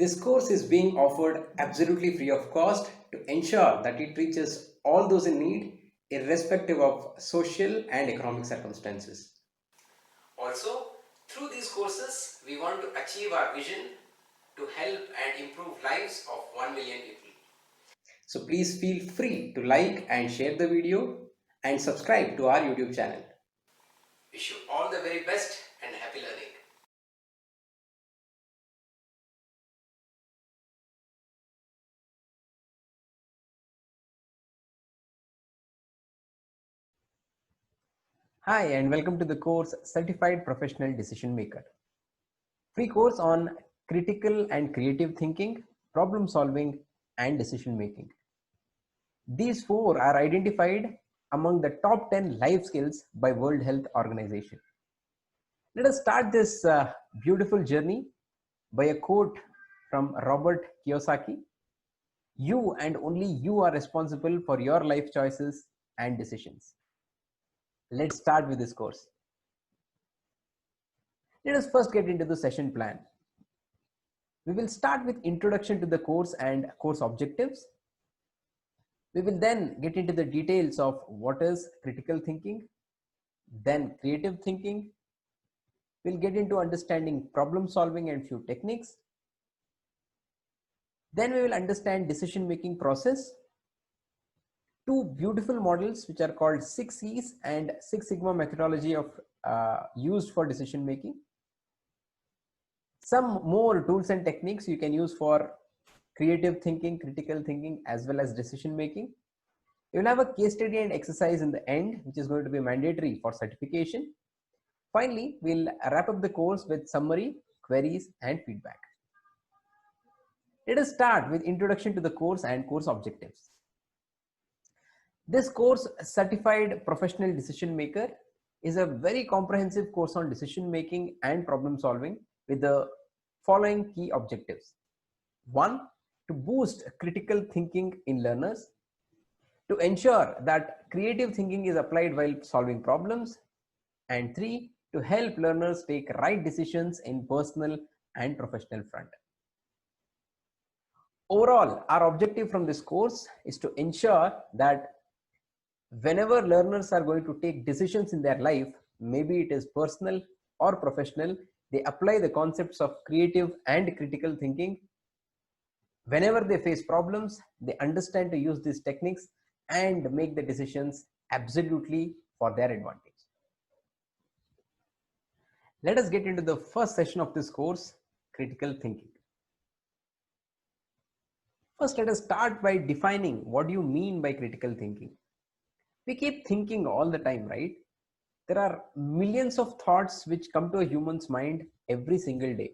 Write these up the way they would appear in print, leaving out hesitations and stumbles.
This course is being offered absolutely free of cost to ensure that it reaches all those in need, irrespective of social and economic circumstances. Also, through these courses, we want to achieve our vision to help and improve lives of 1 million people. So please feel free to like and share the video and subscribe to our YouTube channel. Wish you all the very best and happy learning. Hi, and welcome to the course Certified Professional Decision Maker. Free course on critical and creative thinking, problem solving, and decision making. These four are identified among the top 10 life skills by World Health Organization. Let us start this beautiful journey by a quote from Robert Kiyosaki. You and only you are responsible for your life choices and decisions. Let's start with this course. Let us first get into the session plan. We will start with introduction to the course and course objectives. We will then get into the details of what is critical thinking, then creative thinking. We'll get into understanding problem solving and few techniques. Then we will understand decision making process. Two beautiful models which are called 6 C's and 6 Sigma methodology of used for decision making. Some more tools and techniques you can use for creative thinking, critical thinking, as well as decision making. You will have a case study and exercise in the end, which is going to be mandatory for certification. Finally, we'll wrap up the course with summary, queries, and feedback. Let us start with introduction to the course and course objectives. This course, Certified Professional Decision Maker, is a very comprehensive course on decision making and problem solving with the following key objectives. 1. To boost critical thinking in learners. To ensure that creative thinking is applied while solving problems. And 3. To help learners take right decisions in personal and professional front. Overall, our objective from this course is to ensure that whenever learners are going to take decisions in their life, maybe it is personal or professional, they apply the concepts of creative and critical thinking. Whenever they face problems, they understand to use these techniques and make the decisions absolutely for their advantage. Let us get into the first session of this course, critical thinking. First, let us start by defining what do you mean by critical thinking. We keep thinking all the time, right? There are millions of thoughts which come to a human's mind every single day.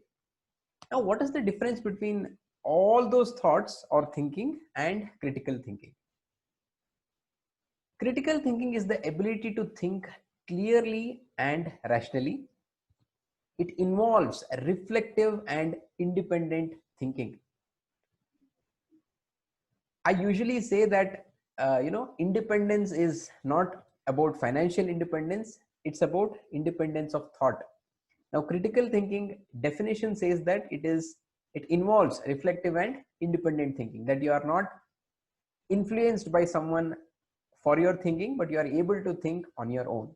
Now, what is the difference between all those thoughts or thinking and critical thinking? Critical thinking is the ability to think clearly and rationally. It involves reflective and independent thinking. I usually say that independence is not about financial independence, it's about independence of thought. Now, critical thinking definition says that it involves reflective and independent thinking, that you are not influenced by someone for your thinking, but you are able to think on your own.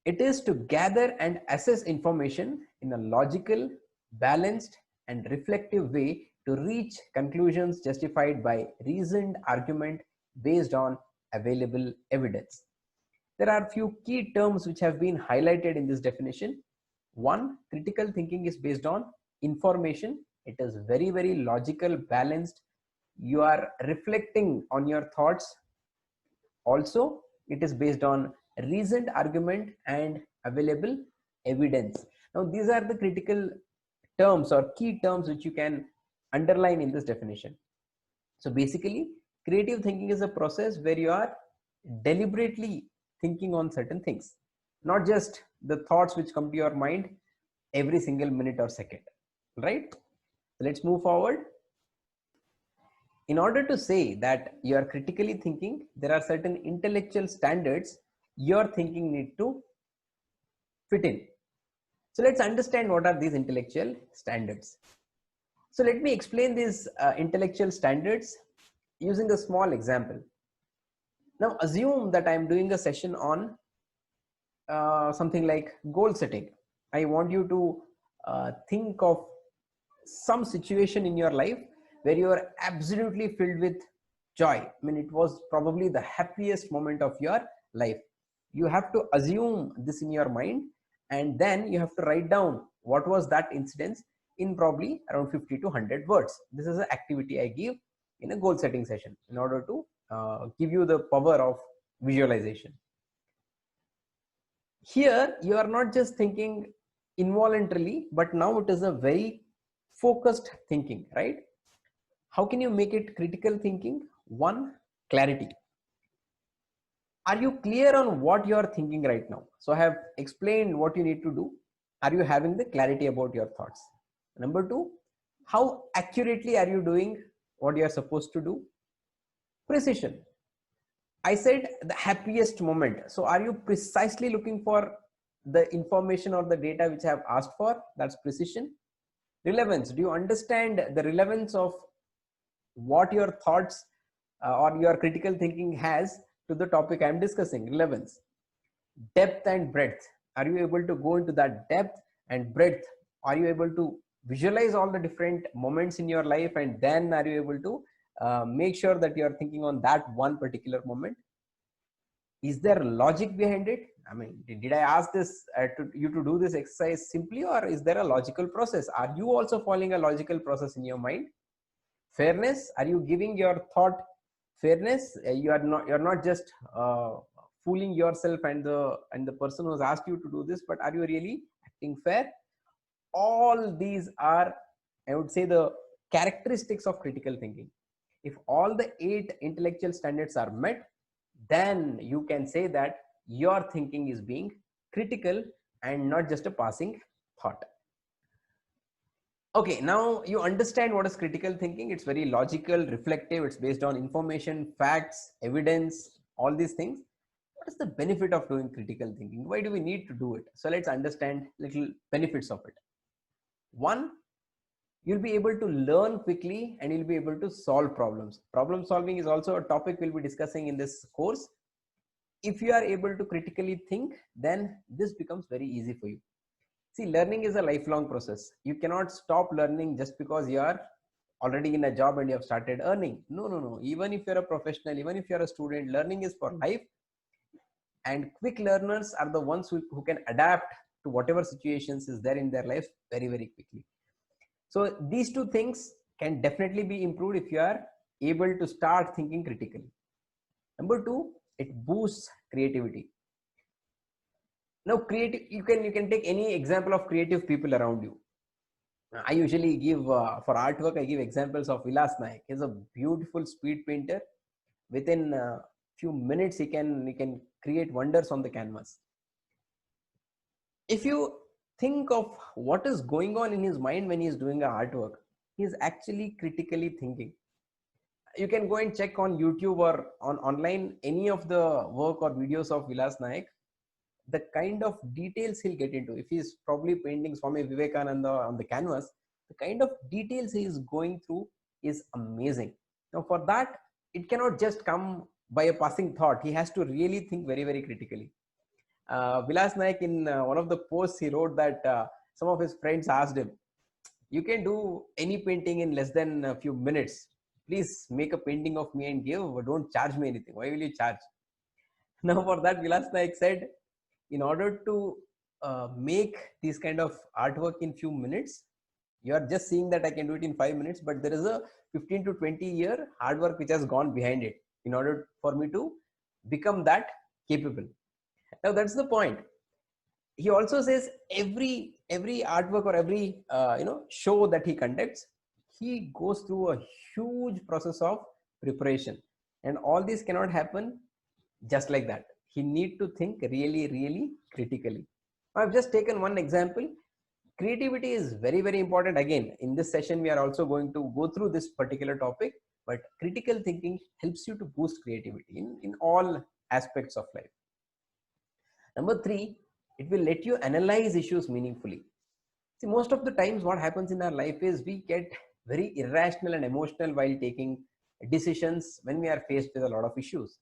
It is to gather and assess information in a logical, balanced, and reflective way to reach conclusions justified by reasoned argument based on available evidence. There are few key terms which have been highlighted in this definition. One, critical thinking is based on information. It is very, very logical, balanced. You are reflecting on your thoughts. Also, it is based on reasoned argument and available evidence. Now, these are the critical terms or key terms which you can underline in this definition. So basically, creative thinking is a process where you are deliberately thinking on certain things, not just the thoughts which come to your mind every single minute or second, right? So let's move forward. In order to say that you are critically thinking, there are certain intellectual standards your thinking need to fit in. So let's understand what are these intellectual standards. So let me explain these intellectual standards using a small example. Now assume that I'm doing a session on something like goal setting. I want you to think of some situation in your life where you are absolutely filled with joy. I mean, it was probably the happiest moment of your life. You have to assume this in your mind, and then you have to write down what was that incident in probably around 50 to 100 words. This is an activity I give in a goal setting session in order to give you the power of visualization. Here you are not just thinking involuntarily, but now it is a very focused thinking, right? How can you make it critical thinking? One, clarity. Are you clear on what you are thinking right now? So I have explained what you need to do. Are you having the clarity about your thoughts? Number two, how accurately are you doing what you are supposed to do? Precision. I said the happiest moment. So are you precisely looking for the information or the data which I have asked for? That's precision. Relevance. Do you understand the relevance of what your thoughts or your critical thinking has to the topic I'm discussing? Relevance. Depth and breadth. Are you able to go into that depth and breadth? Are you able to visualize all the different moments in your life, and then are you able to make sure that you are thinking on that one particular moment? Is there logic behind it? I mean, did I ask this to you to do this exercise simply, or is there a logical process? Are you also following a logical process in your mind? Fairness. Are you giving your thought fairness? You're not just fooling yourself and the person who's asked you to do this, but are you really acting fair? All these are, I would say, the characteristics of critical thinking. If all the 8 intellectual standards are met, then you can say that your thinking is being critical and not just a passing thought. Okay, now you understand what is critical thinking. It's very logical, reflective, it's based on information, facts, evidence, all these things. What is the benefit of doing critical thinking? Why do we need to do it? So let's understand little benefits of it. One, you'll be able to learn quickly and you'll be able to solve problems. Problem solving is also a topic we'll be discussing in this course. If you are able to critically think, then this becomes very easy for you. See, learning is a lifelong process. You cannot stop learning just because you are already in a job and you have started earning. No, no, no. Even if you're a professional, even if you're a student, learning is for life. And quick learners are the ones who can adapt to whatever situations is there in their life very, very quickly. So these two things can definitely be improved if you are able to start thinking critically. Number two, it boosts creativity. Now, creative, you can take any example of creative people around you. I usually give for artwork, I give examples of Vilas Naik. He's a beautiful speed painter. Within a few minutes, he can create wonders on the canvas. If you think of what is going on in his mind when he's doing a artwork, he's actually critically thinking. You can go and check on YouTube or on online any of the work or videos of Vilas Naik. The kind of details he'll get into, if he's probably painting Swami Vivekananda on the canvas, the kind of details he is going through is amazing. Now for that, it cannot just come by a passing thought. He has to really think very, very critically. Vilas Naik, in one of the posts, he wrote that some of his friends asked him, you can do any painting in less than a few minutes. Please make a painting of me and give, but don't charge me anything. Why will you charge? Now for that, Vilas Naik said, in order to make this kind of artwork in few minutes, you are just seeing that I can do it in 5 minutes, but there is a 15 to 20-year hard work which has gone behind it in order for me to become that capable. Now that's the point. He also says every artwork or every show that he conducts, he goes through a huge process of preparation, and all this cannot happen just like that. He need to think really, really critically. I've just taken one example. Creativity is very, very important. Again, in this session, we are also going to go through this particular topic, but critical thinking helps you to boost creativity in all aspects of life. Number three, it will let you analyze issues meaningfully. See, most of the times what happens in our life is we get very irrational and emotional while taking decisions when we are faced with a lot of issues.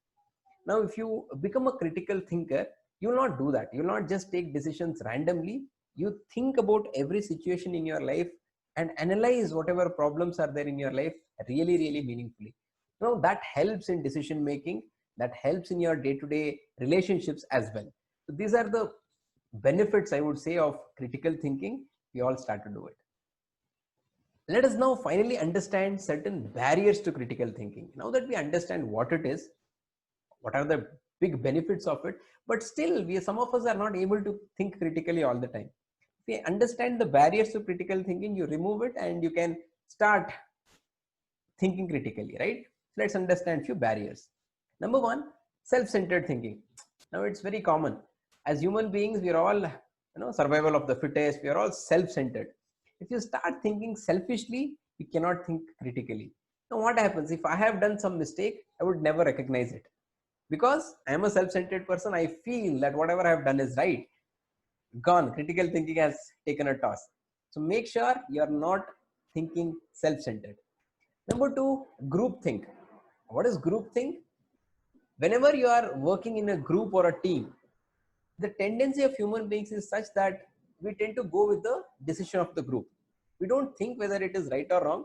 Now, if you become a critical thinker, you will not do that. You will not just take decisions randomly. You think about every situation in your life and analyze whatever problems are there in your life really, really meaningfully. Now, that helps in decision making, that helps in your day to day relationships as well. So, these are the benefits, I would say, of critical thinking. We all start to do it. Let us now finally understand certain barriers to critical thinking. Now that we understand what it is, what are the big benefits of it, but still some of us are not able to think critically all the time. If you understand the barriers to critical thinking, you remove it and you can start thinking critically, right? Let's understand few barriers. Number one, self-centered thinking. Now it's very common. As human beings, we are all, survival of the fittest. We are all self-centered. If you start thinking selfishly, you cannot think critically. Now what happens? If I have done some mistake, I would never recognize it. Because I am a self-centered person, I feel that whatever I have done is right. Gone. Critical thinking has taken a toss. So make sure you are not thinking self-centered. Number two, group think. What is group think? Whenever you are working in a group or a team, the tendency of human beings is such that we tend to go with the decision of the group. We don't think whether it is right or wrong.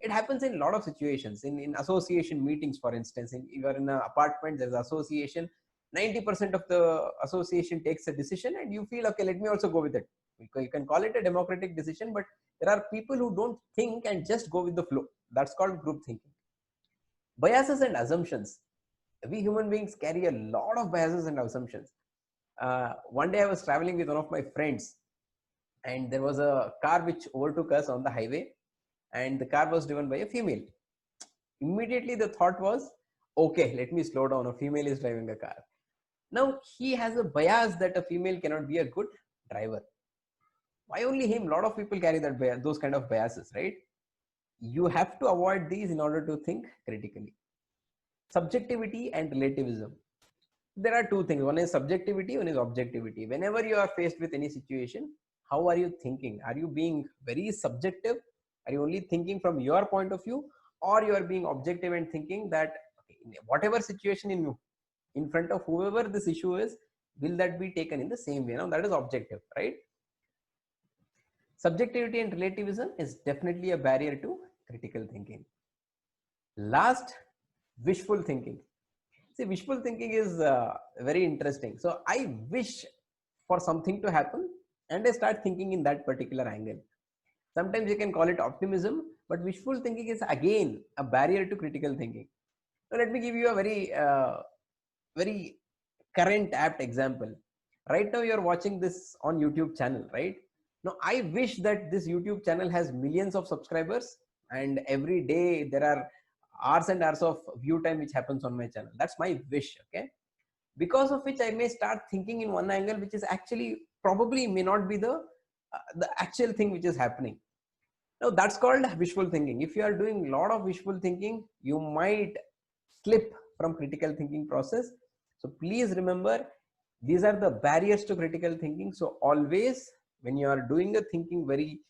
It happens in a lot of situations. In association meetings, for instance, you are in an apartment, there's association, 90% of the association takes a decision and you feel, okay, let me also go with it. You can call it a democratic decision, but there are people who don't think and just go with the flow. That's called group thinking. Biases and assumptions. We human beings carry a lot of biases and assumptions. One day I was traveling with one of my friends and there was a car which overtook us on the highway and the car was driven by a female. Immediately the thought was, okay, let me slow down, a female is driving a car. Now he has a bias that a female cannot be a good driver. Why only him? A lot of people carry that bias, those kind of biases, right? You have to avoid these in order to think critically. Subjectivity and relativism. There are two things. One is subjectivity, one is objectivity. Whenever you are faced with any situation, how are you thinking? Are you being very subjective? Are you only thinking from your point of view, or you are being objective and thinking that okay, whatever situation in front of whoever this issue is, will that be taken in the same way? Now that is objective, right? Subjectivity and relativism is definitely a barrier to critical thinking. Last, wishful thinking. See, wishful thinking is very interesting. So I wish for something to happen and I start thinking in that particular angle. Sometimes you can call it optimism, but wishful thinking is again a barrier to critical thinking. So let me give you a very current apt example. Right now you're watching this on YouTube channel, right? Now I wish that this YouTube channel has millions of subscribers and every day there are hours and hours of view time which happens on my channel. That's my wish, okay? Because of which I may start thinking in one angle which is actually probably may not be the actual thing which is happening. Now that's called wishful thinking. If you are doing a lot of wishful thinking, you might slip from critical thinking process. So please remember, these are the barriers to critical thinking. So always when you are doing a thinking very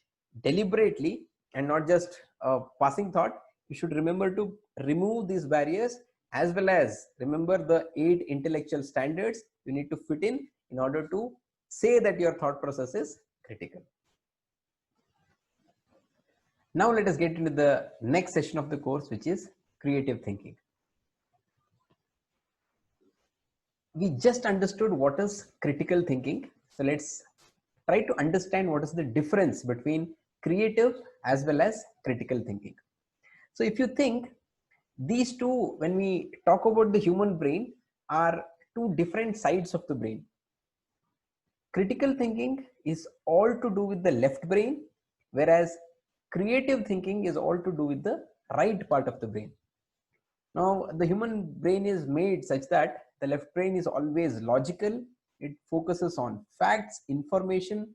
deliberately and not just a passing thought, you should remember to remove these barriers, as well as remember the 8 intellectual standards you need to fit in order to say that your thought process is critical. Now let us get into the next session of the course, which is creative thinking. We just understood what is critical thinking. So let's try to understand what is the difference between creative as well as critical thinking. So if you think, these two, when we talk about the human brain, are two different sides of the brain. Critical thinking is all to do with the left brain, whereas creative thinking is all to do with the right part of the brain. Now, the human brain is made such that the left brain is always logical. It focuses on facts, information.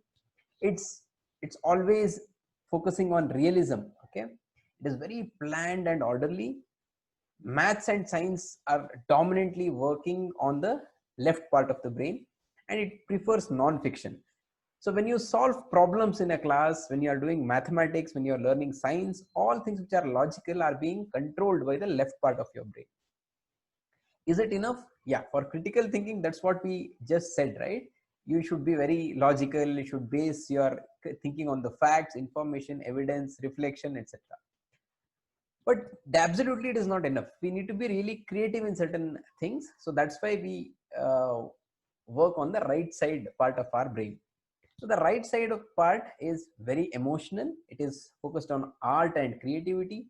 It's always focusing on realism. Okay, it is very planned and orderly. Maths and science are dominantly working on the left part of the brain, and it prefers non-fiction. So when you solve problems in a class, when you are doing mathematics, when you are learning science, all things which are logical are being controlled by the left part of your brain. Is it enough? Yeah, for critical thinking, that's what we just said, right? You should be very logical, you should base your thinking on the facts, information, evidence, reflection, etc. But absolutely it is not enough. We need to be really creative in certain things. So that's why we work on the right side part of our brain. So the right side of part is very emotional. It is focused on art and creativity.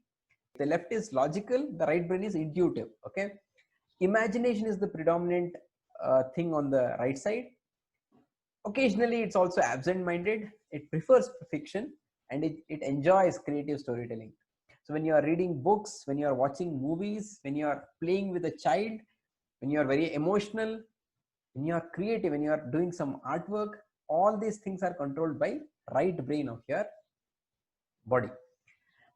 The left is logical, the right brain is intuitive. Okay, imagination is the predominant thing on the right side. Occasionally it's also absent minded. It prefers fiction, and it enjoys creative storytelling. So when you are reading books, when you are watching movies, when you are playing with a child, when you are very emotional, when you are creative, when you are doing some artwork, all these things are controlled by right brain of your body.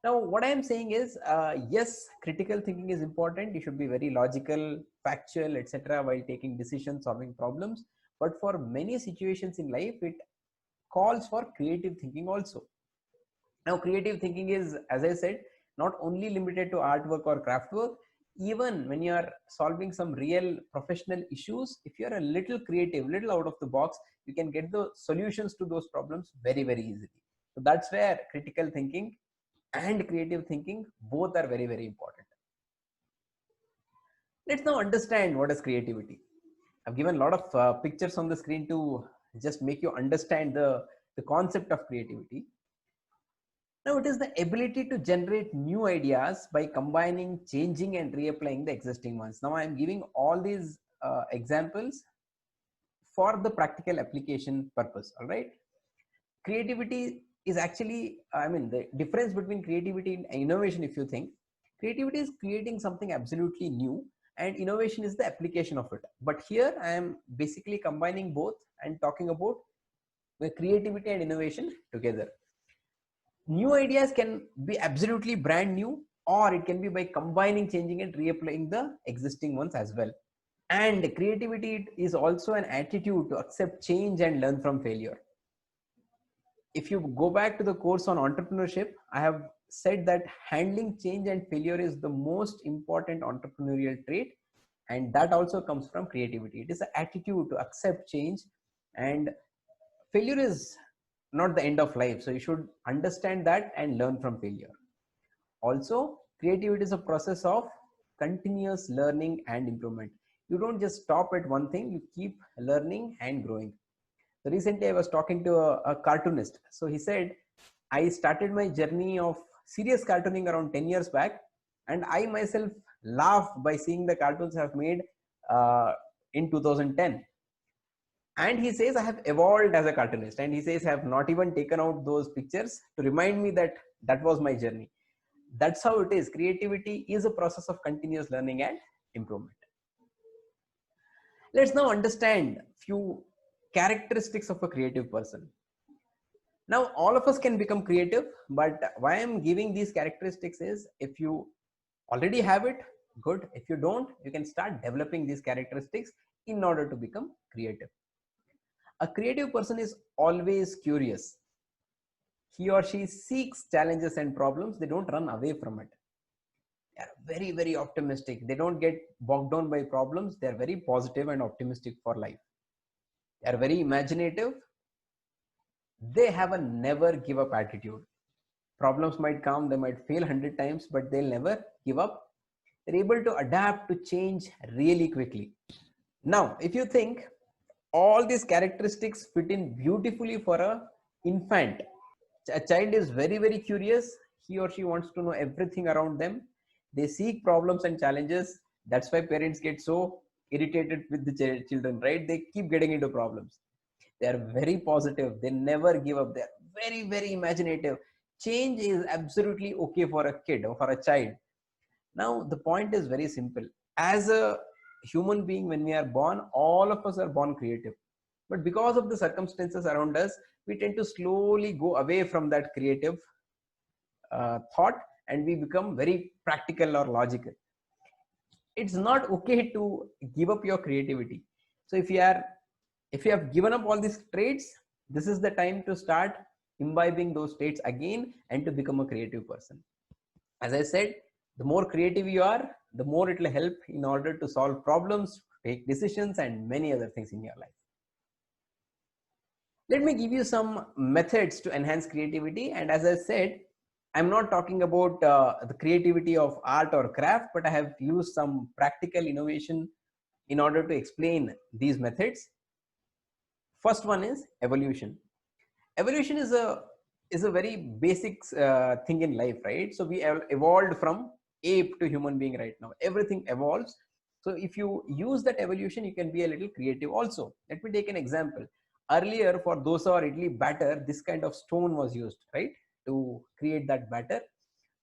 Now what I am saying is, yes, critical thinking is important. You should be very logical, factual, etc. while taking decisions, solving problems. But for many situations in life, it calls for creative thinking also. Now creative thinking is, as I said, not only limited to artwork or craft work. Even when you are solving some real professional issues, if you are a little creative, little out of the box, you can get the solutions to those problems very, very easily. So that's where critical thinking and creative thinking both are very, very important. Let's now understand what is creativity. I've given a lot of pictures on the screen to just make you understand the concept of creativity. Now, it is the ability to generate new ideas by combining, changing, and reapplying the existing ones. Now, I am giving all these examples for the practical application purpose. All right. Creativity is actually, I mean, the difference between creativity and innovation, if you think, creativity is creating something absolutely new, and innovation is the application of it. But here I am basically combining both and talking about the creativity and innovation together. New ideas can be absolutely brand new, or it can be by combining, changing, and reapplying the existing ones as well. And creativity is also an attitude to accept change and learn from failure. If you go back to the course on entrepreneurship, I have said that handling change and failure is the most important entrepreneurial trait, and that also comes from creativity. It is an attitude to accept change, and failure is not the end of life. So you should understand that and learn from failure. Also, creativity is a process of continuous learning and improvement. You don't just stop at one thing, you keep learning and growing. So recently I was talking to a cartoonist. So he said, I started my journey of serious cartooning around 10 years back, and I myself laugh by seeing the cartoons I have made in 2010. And he says, I have evolved as a cartoonist. And he says, I have not even taken out those pictures to remind me that that was my journey. That's how it is. Creativity is a process of continuous learning and improvement. Let's now understand few characteristics of a creative person. Now, all of us can become creative, but why I'm giving these characteristics is, if you already have it, good. If you don't, you can start developing these characteristics in order to become creative. A creative person is always curious. He or she seeks challenges and problems. They don't run away from it. They are very, very optimistic. They don't get bogged down by problems. They are very positive and optimistic for life. They are very imaginative. They have a never give up attitude. Problems might come, they might fail 100 times, but they'll never give up. They're able to adapt to change really quickly. Now, if you think, all these characteristics fit in beautifully for a infant. A child is very, very curious. He or she wants to know everything around them. They seek problems and challenges. That's why parents get so irritated with the children, right? They keep getting into problems. They are very positive. They never give up. They're very, very imaginative. Change is absolutely okay for a kid or for a child. Now, the point is very simple. As a human being, when we are born, all of us are born creative. But because of the circumstances around us, we tend to slowly go away from that creative thought, and we become very practical or logical. It's not okay to give up your creativity. So if you have given up all these traits, This is the time to start imbibing those states again and to become a creative person. As I said, the more creative you are, the more it will help in order to solve problems, take decisions, and many other things in your life. Let me give you some methods to enhance creativity. And as I said, I'm not talking about the creativity of art or craft, but I have used some practical innovation in order to explain these methods. First one is evolution. Evolution is a very basic thing in life, right? So we have evolved from ape to human being. Right now everything evolves. So if you use that evolution, you can be a little creative also. Let me take an example. Earlier, for dosa or idli batter, this kind of stone was used, right, to create that batter.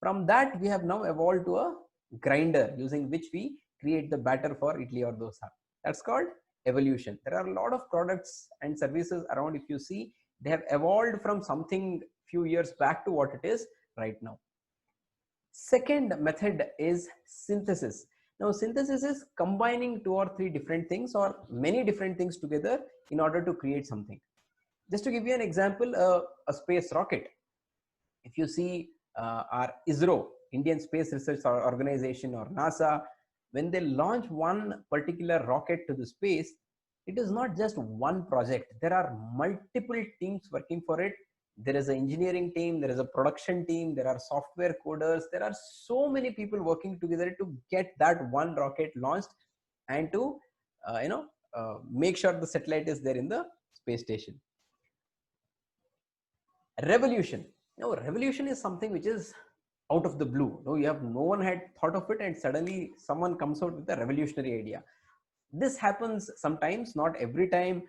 From that, we have now evolved to a grinder using which we create the batter for idli or dosa. That's called evolution. There are a lot of products and services around. If you see, they have evolved from something few years back to what it is right now. Second method is synthesis. Now synthesis is combining two or three different things or many different things together in order to create something. Just to give you an example, a space rocket. If you see our ISRO, Indian Space Research Organization, or NASA, when they launch one particular rocket to the space, it is not just one project. There are multiple teams working for it. There is an engineering team, there is a production team, there are software coders, there are so many people working together to get that one rocket launched and to make sure the satellite is there in the space station. Revolution. Now revolution is something which is out of the blue. No one had thought of it, and suddenly someone comes out with a revolutionary idea. This happens sometimes, not every time.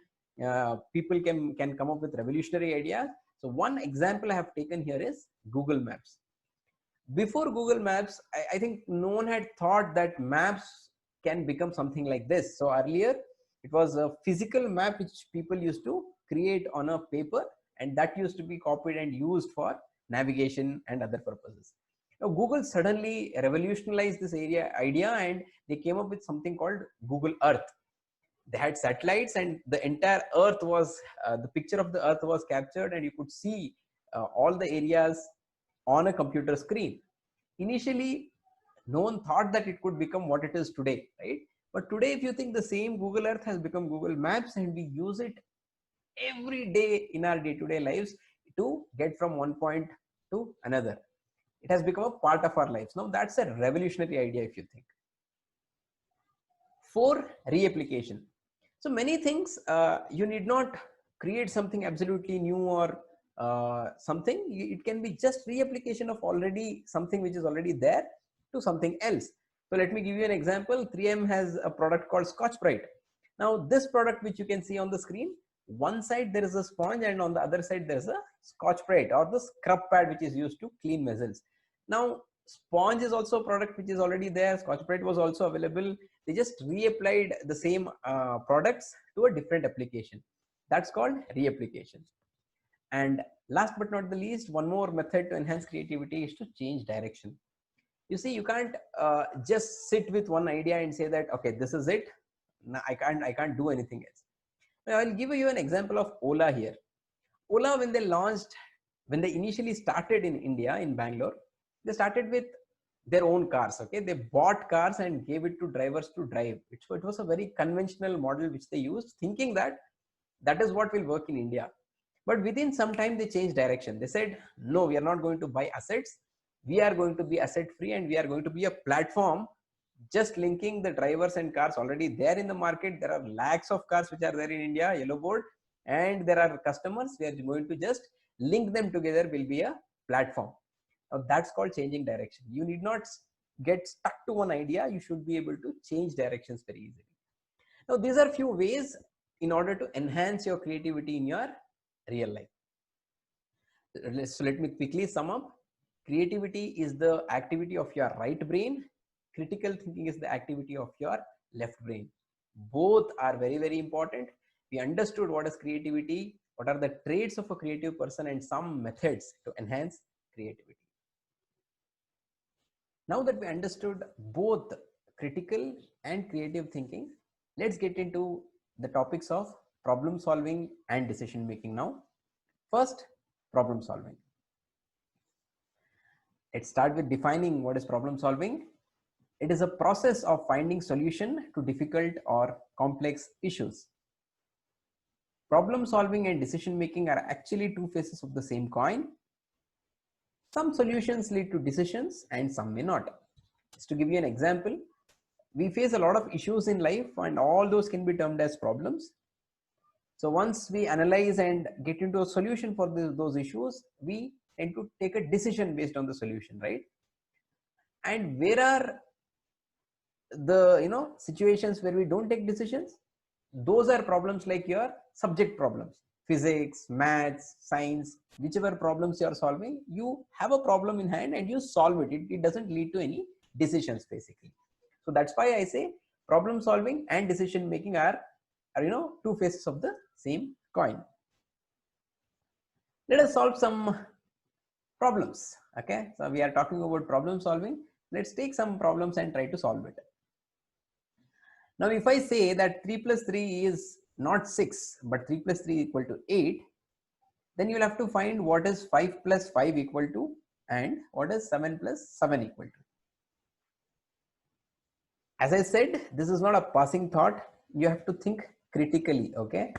People can come up with revolutionary ideas. So one example I have taken here is Google Maps. Before Google Maps, I think no one had thought that maps can become something like this. So earlier it was a physical map which people used to create on a paper, and that used to be copied and used for navigation and other purposes. Now Google suddenly revolutionized this idea, and they came up with something called Google Earth. They had satellites, and the entire Earth was the picture of the Earth was captured, and you could see all the areas on a computer screen. Initially, no one thought that it could become what it is today, right? But today, if you think, the same Google Earth has become Google Maps, and we use it every day in our day-to-day lives to get from one point to another. It has become a part of our lives. Now that's a revolutionary idea, if you think. For reapplication. So many things, you need not create something absolutely new or something. It can be just reapplication of already something which is already there to something else. So let me give you an example. 3M has a product called Scotch-Brite. Now this product which you can see on the screen, one side there is a sponge, and on the other side there is a Scotch-Brite or the scrub pad which is used to clean vessels. Now sponge is also a product which is already there. Scotch-Brite was also available. They just reapplied the same products to a different application. That's called reapplication. And last but not the least, one more method to enhance creativity is to change direction. You see, you can't just sit with one idea and say that, okay, this is it. No, I can't do anything else. Now I'll give you an example of Ola here. Ola, when they initially started in India, in Bangalore, they started with their own cars. Okay, they bought cars and gave it to drivers to drive. It was a very conventional model which they used, thinking that that is what will work in India. But within some time, they changed direction. They said, no, we are not going to buy assets. We are going to be asset free, and we are going to be a platform just linking the drivers and cars already there in the market. There are lakhs of cars which are there in India, yellow board, and there are customers. We are going to just link them together, will be a platform. Now that's called changing direction. You need not get stuck to one idea. You should be able to change directions very easily. Now these are few ways in order to enhance your creativity in your real life. So let me quickly sum up. Creativity is the activity of your right brain. Critical thinking is the activity of your left brain. Both are very, very important. We understood what is creativity, what are the traits of a creative person, and some methods to enhance creativity. Now that we understood both critical and creative thinking, let's get into the topics of problem solving and decision making now. First, problem solving. Let's start with defining what is problem solving. It is a process of finding solution to difficult or complex issues. Problem solving and decision making are actually two faces of the same coin. Some solutions lead to decisions and some may not. Just to give you an example, we face a lot of issues in life and all those can be termed as problems. So once we analyze and get into a solution for those issues, we tend to take a decision based on the solution, right? And where are the situations where we don't take decisions? Those are problems like your subject problems, physics, maths, science, whichever problems you are solving, you have a problem in hand and you solve it. It doesn't lead to any decisions basically. So that's why I say problem solving and decision making are two faces of the same coin. Let us solve some problems. Okay, so we are talking about problem solving. Let's take some problems and try to solve it. Now if I say that 3 plus 3 is not 6 but 3 plus 3 equal to 8, then you will have to find what is 5 plus 5 equal to and what is 7 plus 7 equal to. As I said, this is not a passing thought. You have to think critically. Okay,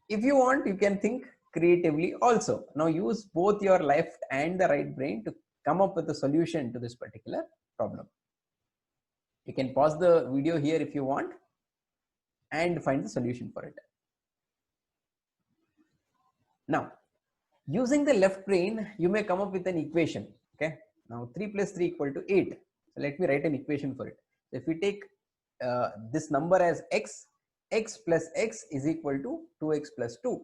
if you want, you can think creatively also. Now use both your left and the right brain to come up with a solution to this particular problem. You can pause the video here if you want and find the solution for it. Now, using the left brain, you may come up with an equation. Okay, now 3 plus 3 equal to 8. So let me write an equation for it. So if we take this number as x, x plus x is equal to 2x plus 2.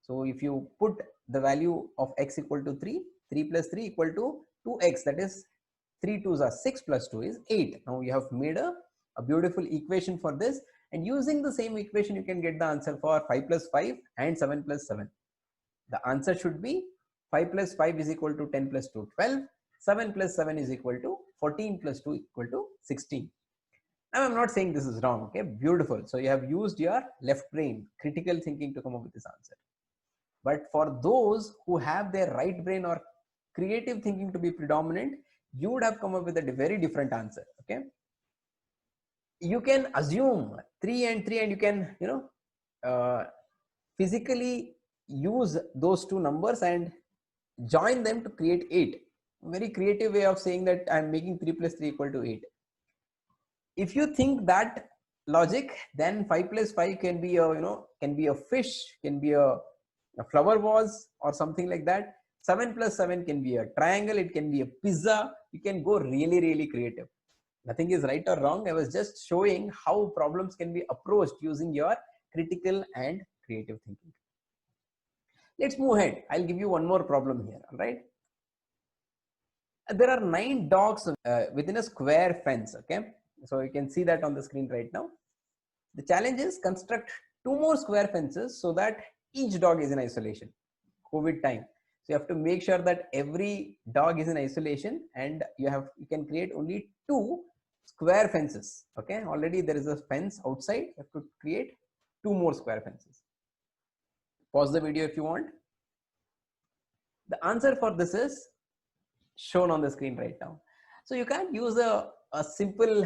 So if you put the value of x equal to 3, 3 plus 3 equal to 2x, that is 3 2s are 6 plus 2 is 8. Now you have made a beautiful equation for this, and using the same equation you can get the answer for 5 plus 5 and 7 plus 7. The answer should be 5 plus 5 is equal to 10 plus 2, 12. 7 plus 7 is equal to 14 plus 2 equal to 16. Now I'm not saying this is wrong. Okay, beautiful. So you have used your left brain, critical thinking to come up with this answer. But for those who have their right brain or creative thinking to be predominant, you would have come up with a very different answer. Okay, you can assume 3 and 3 and you can physically use those two numbers and join them to create 8. Very creative way of saying that I'm making 3 plus 3 equal to 8. If you think that logic, then 5 plus 5 can be a fish, can be a flower vase or something like that. 7 plus 7 can be a triangle, it can be a pizza. You can go really, really creative. Nothing is right or wrong. I was just showing how problems can be approached using your critical and creative thinking. Let's move ahead. I'll give you one more problem here. All right. There are 9 dogs within a square fence. Okay. So you can see that on the screen right now. The challenge is construct 2 more square fences so that each dog is in isolation. COVID time. So you have to make sure that every dog is in isolation, and you can create only 2 square fences. Okay, already there is a fence outside. You have to create 2 more square fences. Pause the video if you want. The answer for this is shown on the screen right now. So you can't use a simple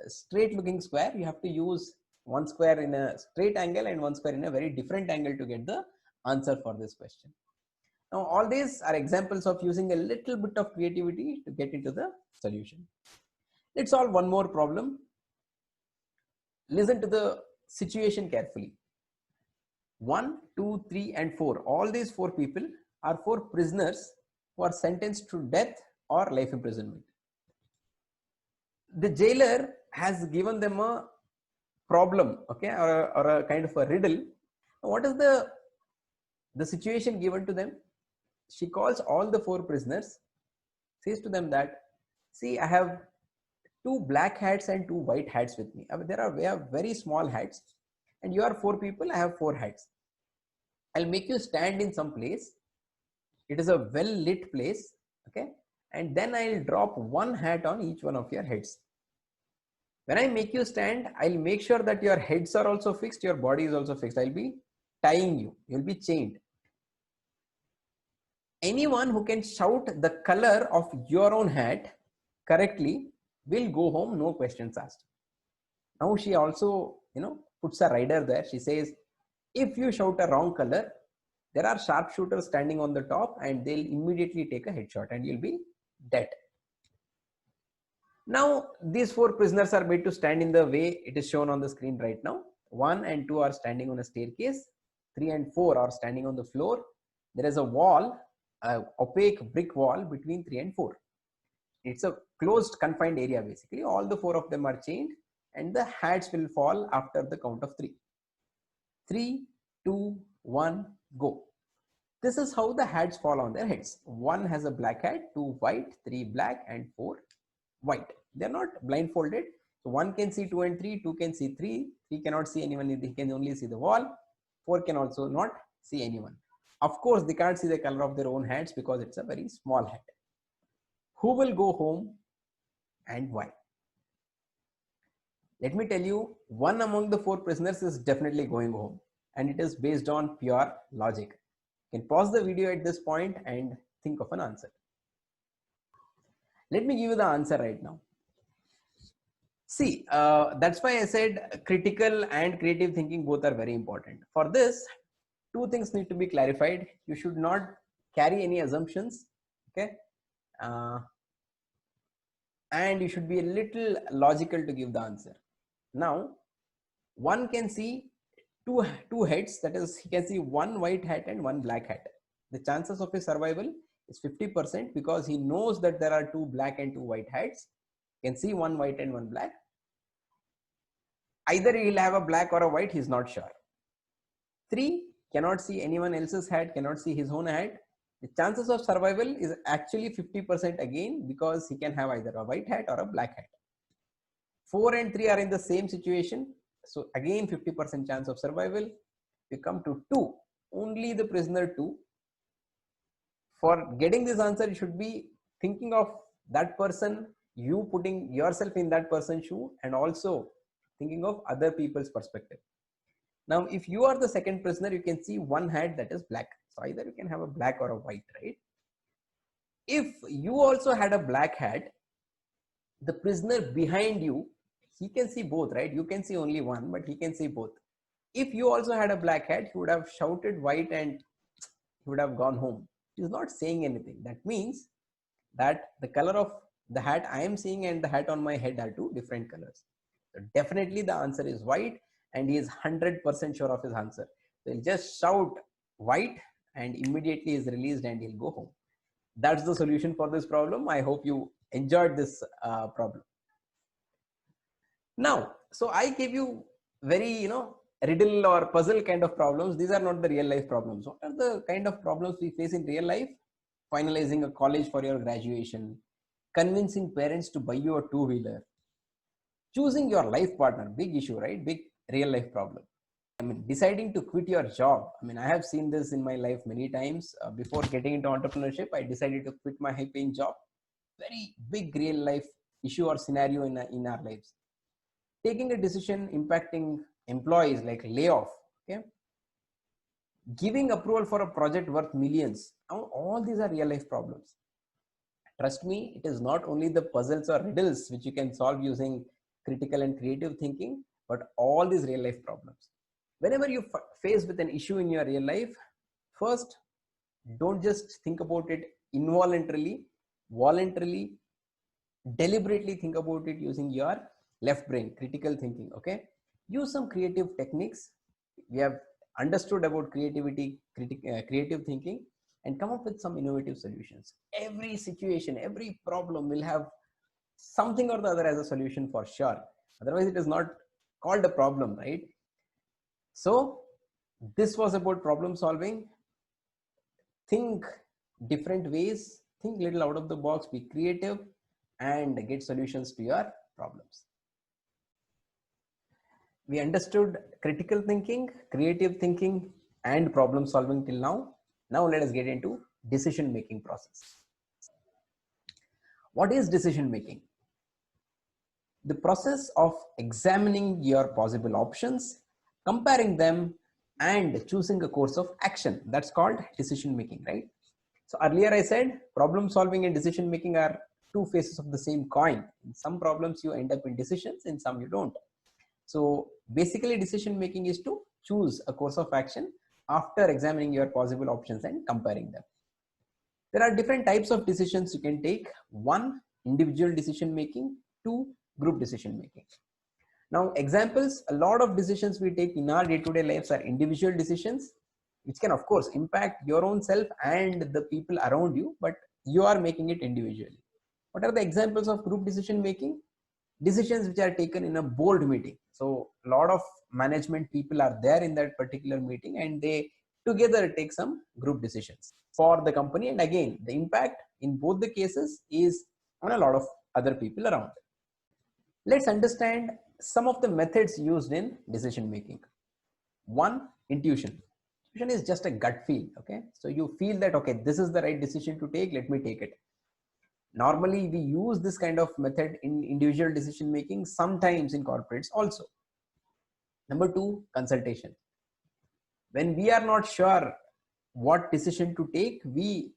straight looking square. You have to use one square in a straight angle and one square in a very different angle to get the answer for this question. Now all these are examples of using a little bit of creativity to get into the solution. Let's solve one more problem. Listen to the situation carefully. 1, 2, 3 and 4. All these 4 people are 4 prisoners who are sentenced to death or life imprisonment. The jailer has given them a problem, okay, or a kind of a riddle. What is the situation given to them? She calls all the 4 prisoners, says to them that, see, I have 2 black hats and 2 white hats with me. We have very small hats, and you are 4 people, I have 4 hats. I'll make you stand in some place. It is a well lit place, okay, and then I'll drop 1 hat on each one of your heads. When I make you stand, I'll make sure that your heads are also fixed, your body is also fixed. I'll be tying you, you'll be chained. Anyone who can shout the color of your own hat correctly will go home, no questions asked. Now she also, puts a rider there. She says, if you shout a wrong color, there are sharpshooters standing on the top and they'll immediately take a headshot and you'll be dead. Now, these four prisoners are made to stand in the way it is shown on the screen right now. 1 and 2 are standing on a staircase. 3 and 4 are standing on the floor. There is a wall, an opaque brick wall between 3 and 4. It's a closed confined area basically. All the four of them are chained and the hats will fall after the count of 3. 3, 2, 1, go. This is how the hats fall on their heads. 1 has a black hat, 2 white, 3 black and 4 white. They're not blindfolded. So 1 can see 2 and 3, 2 can see 3, 3 cannot see anyone, he can only see the wall, 4 can also not see anyone. Of course, they can't see the color of their own hats because it's a very small hat. Who will go home and why? Let me tell you, one among the 4 prisoners is definitely going home, and it is based on pure logic. You can pause the video at this point and think of an answer. Let me give you the answer right now. See, that's why I said critical and creative thinking both are very important. For this, 2 things need to be clarified. You should not carry any assumptions, okay? And you should be a little logical to give the answer. Now, one can see two heads, that is, he can see 1 white hat and 1 black hat. The chances of his survival is 50% because he knows that there are 2 black and 2 white hats. He can see 1 white and 1 black. Either he will have a black or a white, he's not sure. 3, cannot see anyone else's hat, cannot see his own hat. The chances of survival is actually 50% again because he can have either a white hat or a black hat. 4 and 3 are in the same situation. So again 50% chance of survival. We come to 2, only the prisoner 2. For getting this answer, you should be thinking of that person, you putting yourself in that person's shoe, and also thinking of other people's perspective. Now, if you are the second prisoner, you can see 1 hat that is black. So either you can have a black or a white, right? If you also had a black hat, the prisoner behind you, he can see both, right? You can see only 1, but he can see both. If you also had a black hat, he would have shouted white and he would have gone home. He's not saying anything. That means that the color of the hat I am seeing and the hat on my head are 2 different colors. So definitely the answer is white, and he is 100% sure of his answer. So he'll just shout white and immediately is released and he'll go home. That's the solution for this problem. I hope you enjoyed this problem. Now, so I gave you very, riddle or puzzle kind of problems. These are not the real life problems. What are the kind of problems we face in real life? Finalizing a college for your graduation, convincing parents to buy you a 2-wheeler, choosing your life partner, big issue, right? Big real life problem. I mean, deciding to quit your job. I mean, I have seen this in my life many times. Before getting into entrepreneurship, I decided to quit my high paying job. Very big real life issue or scenario in our lives. Taking a decision impacting employees like layoff, okay? Giving approval for a project worth millions. Now, all these are real life problems. Trust me, it is not only the puzzles or riddles which you can solve using critical and creative thinking, but all these real life problems. Whenever you face with an issue in your real life, first, don't just think about it involuntarily, voluntarily, deliberately think about it using your left brain, critical thinking, okay? Use some creative techniques. We have understood about creativity, creative thinking, and come up with some innovative solutions. Every situation, every problem will have something or the other as a solution for sure. Otherwise, it is not called a problem, right? So this was about problem solving. Think different ways, think little out of the box, be creative, and get solutions to your problems. We understood critical thinking, creative thinking, and problem solving till now. Now let us get into decision making process. What is decision making? The process of examining your possible options, comparing them, and choosing a course of action. That's called decision making, right? So earlier I said problem solving and decision making are two faces of the same coin. In some problems you end up in decisions, in some you don't. So basically decision making is to choose a course of action after examining your possible options and comparing them. There are different types of decisions you can take. One, individual decision making. Two, group decision making. Now examples, a lot of decisions we take in our day-to-day lives are individual decisions, which can of course impact your own self and the people around you, but you are making it individually. What are the examples of group decision making? Decisions which are taken in a board meeting. So a lot of management people are there in that particular meeting and they together take some group decisions for the company. And again, the impact in both the cases is on a lot of other people around. Let's understand some of the methods used in decision making. One, intuition. Intuition is just a gut feel. Okay, so you feel that, okay, this is the right decision to take, let me take it. Normally we use this kind of method in individual decision making, sometimes in corporates also. Number two, consultation. When we are not sure what decision to take, we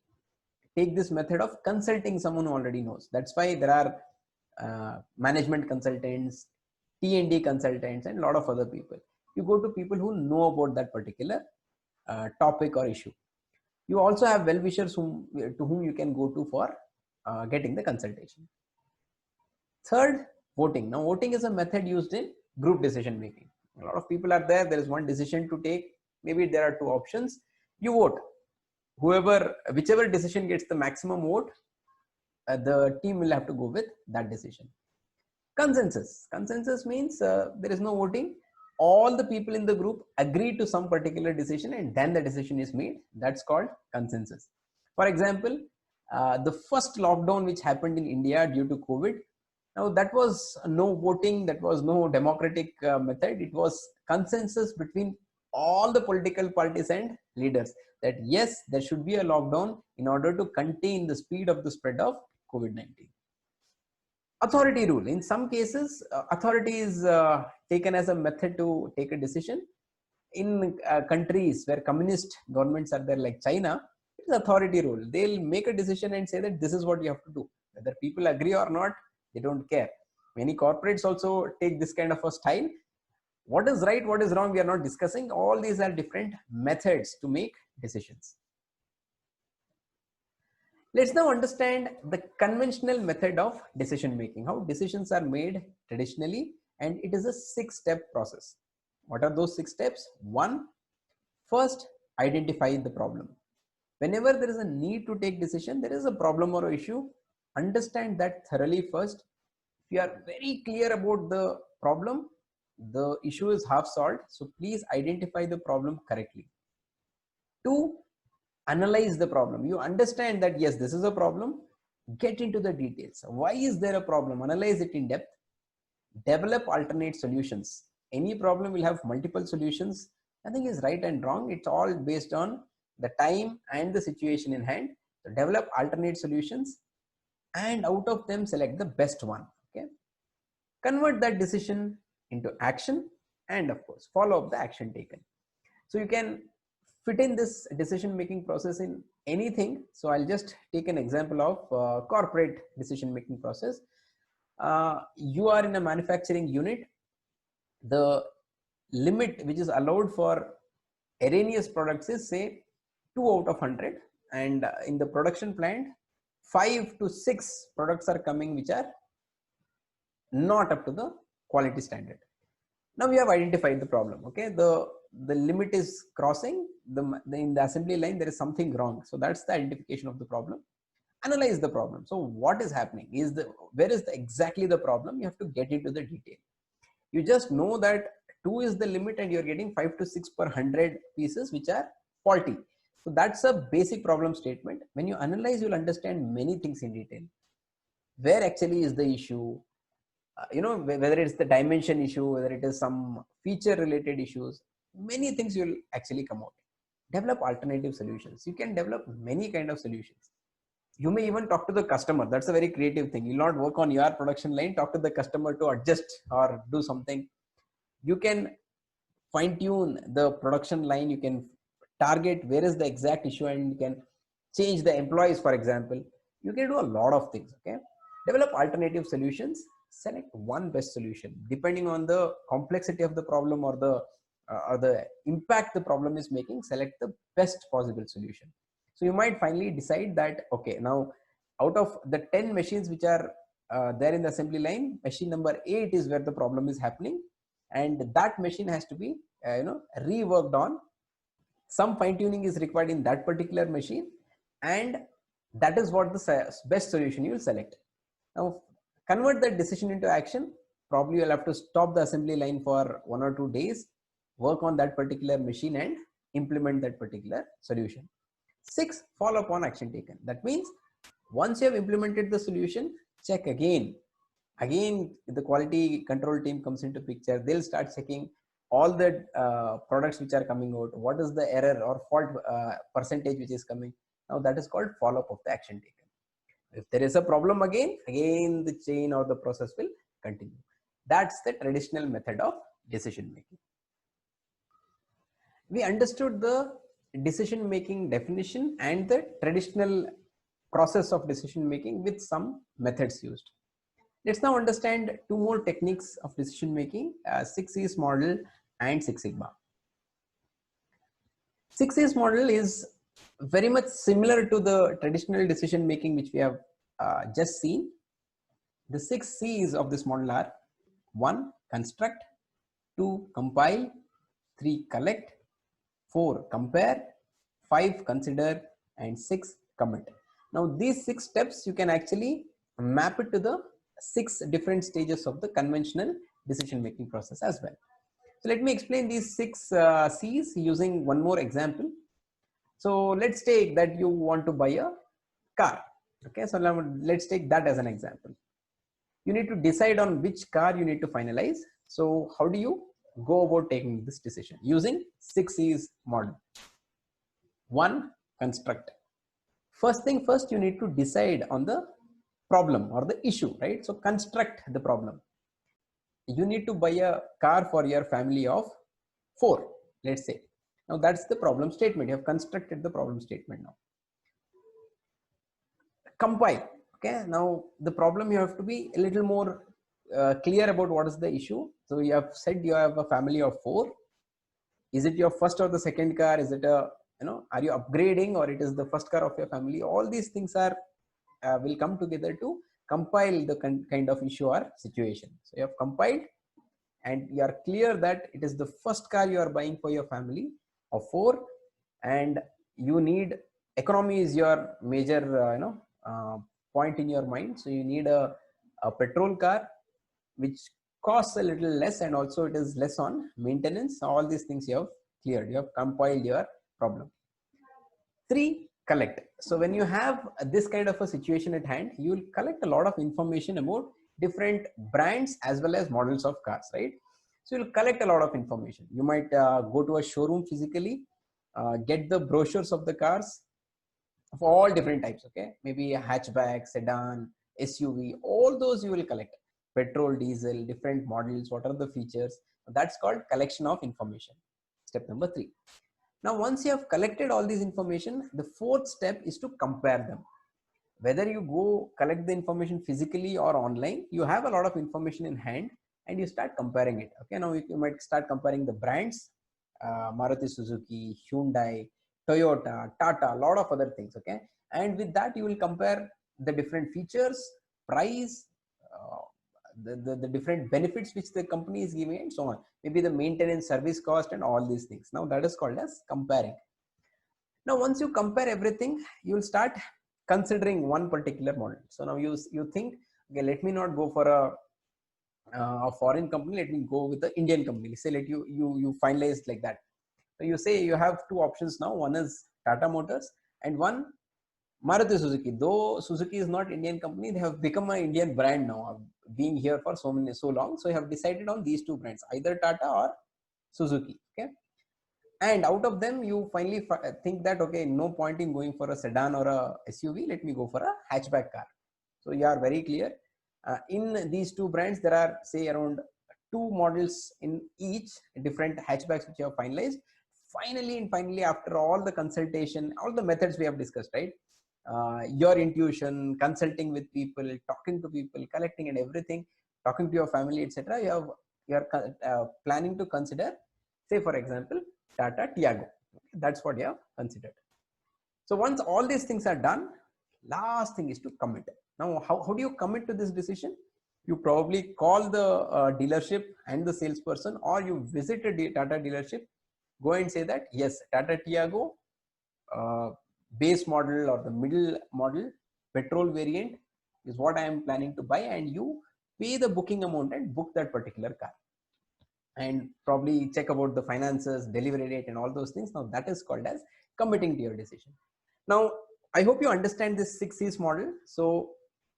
take this method of consulting someone who already knows. That's why there are management consultants, T&D consultants, and a lot of other people. You go to people who know about that particular topic or issue. You also have well-wishers to whom you can go to for getting the consultation. Third, voting. Now voting is a method used in group decision making. A lot of people are there, there is one decision to take, maybe there are two options, you vote. Whichever decision gets the maximum vote, the team will have to go with that decision. Consensus. Consensus means there is no voting. All the people in the group agree to some particular decision and then the decision is made. That's called consensus. For example, the first lockdown which happened in India due to COVID, now that was no voting, that was no democratic method. It was consensus between all the political parties and leaders that yes, there should be a lockdown in order to contain the speed of the spread of COVID-19. Authority rule. In some cases, authority is taken as a method to take a decision. In countries where communist governments are there, like China, it's authority rule. They'll make a decision and say that this is what you have to do. Whether people agree or not, they don't care. Many corporates also take this kind of a style. What is right, what is wrong, we are not discussing. All these are different methods to make decisions. Let's now understand the conventional method of decision making, how decisions are made traditionally, and it is a 6-step process. What are those 6 steps? One, first, identify the problem. Whenever there is a need to take decision, there is a problem or issue, understand that thoroughly first. If you are very clear about the problem, the issue is half solved. So please identify the problem correctly. Two, analyze the problem. You understand that yes, this is a problem, get into the details. Why is there a problem? Analyze it in depth. Develop alternate solutions. Any problem will have multiple solutions. Nothing is right and wrong. It's all based on the time and the situation in hand. So develop alternate solutions and out of them select the best one. Okay. Convert that decision into action and of course follow up the action taken. So you can fit in this decision making process in anything. So I'll just take an example of corporate decision making process. You are in a manufacturing unit. The limit which is allowed for erroneous products is say 2 out of 100, and in the production plant 5 to 6 products are coming which are not up to the quality standard. Now we have identified the problem. Okay, the limit is crossing, in the assembly line there is something wrong. So that's the identification of the problem. Analyze the problem. So what is happening? Where is exactly the problem? You have to get into the detail. You just know that 2 is the limit and you're getting 5 to 6 per 100 pieces which are faulty. So that's a basic problem statement. When you analyze, you'll understand many things in detail. Where actually is the issue? Whether it's the dimension issue, whether it is some feature related issues, many things will actually come out. Develop alternative solutions. You can develop many kind of solutions. You may even talk to the customer. That's a very creative thing. You'll not work on your production line, talk to the customer to adjust or do something. You can fine tune the production line. You can target where is the exact issue, and you can change the employees, for example. You can do a lot of things. Okay, develop alternative solutions. Select one best solution depending on the complexity of the problem or the impact the problem is making. Select the best possible solution. So you might finally decide that, okay, now out of the 10 machines which are there in the assembly line, machine number 8 is where the problem is happening, and that machine has to be reworked on. Some fine tuning is required in that particular machine, and that is what the best solution you will select. Now convert that decision into action. Probably you'll have to stop the assembly line for 1 or 2 days, work on that particular machine and implement that particular solution. 6, follow up on action taken. That means once you have implemented the solution, check again. The quality control team comes into picture. They'll start checking all the products which are coming out. What is the error or fault percentage which is coming? Now that is called follow up of the action taken. If there is a problem, again the chain or the process will continue. That's the traditional method of decision making. We understood the decision making definition and the traditional process of decision making with some methods used. Let's now understand two more techniques of decision making, 6Cs model and Six Sigma. 6Cs model is very much similar to the traditional decision making which we have just seen. The 6 C's of this model are: 1, construct; 2, compile; 3, collect; 4, compare; 5, consider; and 6, commit. Now these 6 steps you can actually map it to the 6 different stages of the conventional decision making process as well. So let me explain these 6 C's using one more example. So let's take that you want to buy a car. Okay, so let's take that as an example. You need to decide on which car you need to finalize. So how do you go about taking this decision? Using 6 C's model. 1, construct. First thing first, you need to decide on the problem or the issue, right? So construct the problem. You need to buy a car for your family of 4, let's say. Now that's the problem statement. You have constructed the problem statement. Now compile. Okay, now the problem, you have to be a little more clear about what is the issue. So you have said you have a family of 4. Is it your first or the second car? Is it a, are you upgrading, or it is the first car of your family? All these things are will come together to compile the kind of issue or situation. So you have compiled, and you are clear that it is the first car you are buying for your family of 4, and you need, economy is your major point in your mind. So you need a petrol car which costs a little less, and also it is less on maintenance. All these things you have cleared. You have compiled your problem. 3, collect. So when you have this kind of a situation at hand, you will collect a lot of information about different brands as well as models of cars, right? So you'll collect a lot of information. You might go to a showroom physically, get the brochures of the cars of all different types. Okay, maybe a hatchback, sedan, SUV, all those you will collect. Petrol, diesel, different models, what are the features? That's called collection of information. Step number 3. Now once you have collected all these information, the 4th step is to compare them. Whether you go collect the information physically or online, you have a lot of information in hand, and you start comparing it. Okay, now you might start comparing the brands, Maruti Suzuki, Hyundai, Toyota, Tata, a lot of other things. Okay, and with that you will compare the different features, price, the different benefits which the company is giving, and so on. Maybe the maintenance, service cost, and all these things. Now that is called as comparing. Now once you compare everything, you will start considering one particular model. So now you think, okay, let me not go for a foreign company, let me go with the Indian company. Say let you finalize like that. So you say you have 2 options now. One is Tata Motors and one Maruti Suzuki. Though Suzuki is not Indian company, they have become an Indian brand now, being here for so long. So you have decided on these 2 brands, either Tata or Suzuki. Okay. And out of them, you finally think that, okay, no point in going for a sedan or a SUV, let me go for a hatchback car. So you are very clear. In these two brands, there are say around two models in each, different hatchbacks which you have finalized. Finally, after all the consultation, all the methods we have discussed, right? Your intuition, consulting with people, talking to people, collecting and everything, talking to your family, etc. You are planning to consider, say for example, Tata Tiago. That's what you have considered. So once all these things are done, last thing is to commit. Now, how do you commit to this decision? You probably call the dealership and the salesperson, or you visit a Tata dealership, go and say that, yes, Tata Tiago base model or the middle model petrol variant is what I am planning to buy, and you pay the booking amount and book that particular car, and probably check about the finances, delivery date and all those things. Now that is called as committing to your decision. Now I hope you understand this 6Cs model. So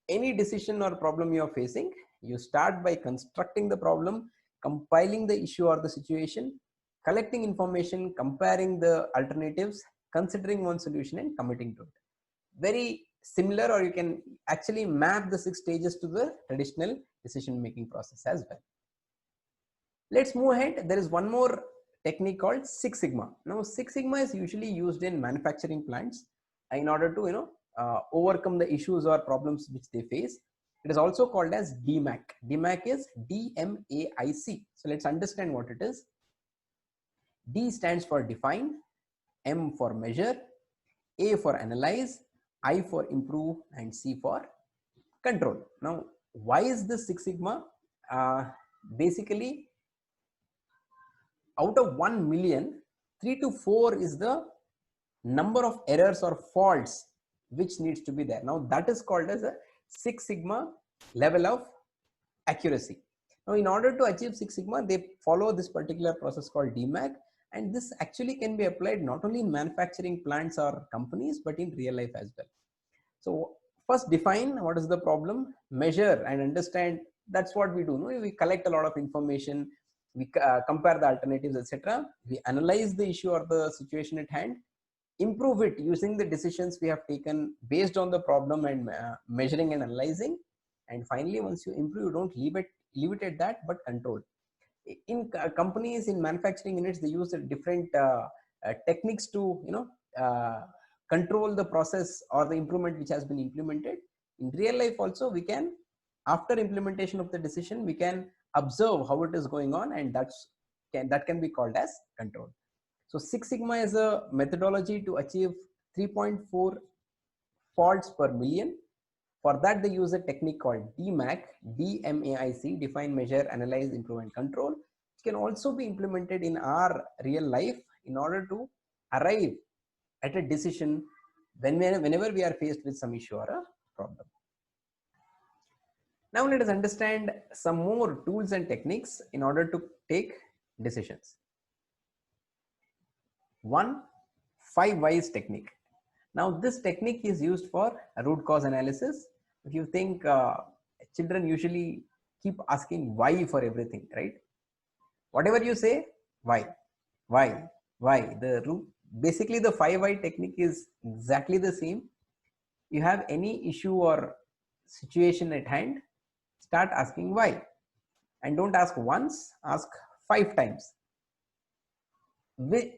any decision or problem you are facing, you start by constructing the problem, compiling the issue or the situation, collecting information, comparing the alternatives, considering one solution and committing to it. Very similar, or you can actually map the 6 stages to the traditional decision making process as well. Let's move ahead. There is one more technique called Six Sigma. Now, Six Sigma is usually used in manufacturing plants in order to overcome the issues or problems which they face. It is also called as DMAIC. DMAIC is DMAIC. So let's understand what it is. D stands for define, M for measure, A for analyze, I for improve, and C for control. Now, why is this Six Sigma? Basically, out of 1 million, 3 to 4 is the number of errors or faults which needs to be there. Now that is called as a Six Sigma level of accuracy. Now in order to achieve Six Sigma, they follow this particular process called DMAIC, and this actually can be applied not only in manufacturing plants or companies, but in real life as well. So first define what is the problem, measure and understand. That's what we do. We collect a lot of information, we compare the alternatives, etc. We analyze the issue or the situation at hand, improve it using the decisions we have taken based on the problem and measuring and analyzing. And finally, once you improve, you don't leave it at that, but control. In companies, in manufacturing units, they use different techniques to control the process or the improvement which has been implemented. In real life also, we can, after implementation of the decision, we can observe how it is going on, and that can be called as control. So Six Sigma is a methodology to achieve 3.4 faults per million. For that, they use a technique called DMAIC, DMAIC, define, measure, analyze, improve, and control. It can also be implemented in our real life in order to arrive at a decision whenever we are faced with some issue or a problem. Now let us understand some more tools and techniques in order to take decisions. One, 5 whys technique. Now this technique is used for root cause analysis. If you think children usually keep asking why for everything, right? Whatever you say, why? Basically the 5 why technique is exactly the same. You have any issue or situation at hand, start asking why, and don't ask once, ask 5 times.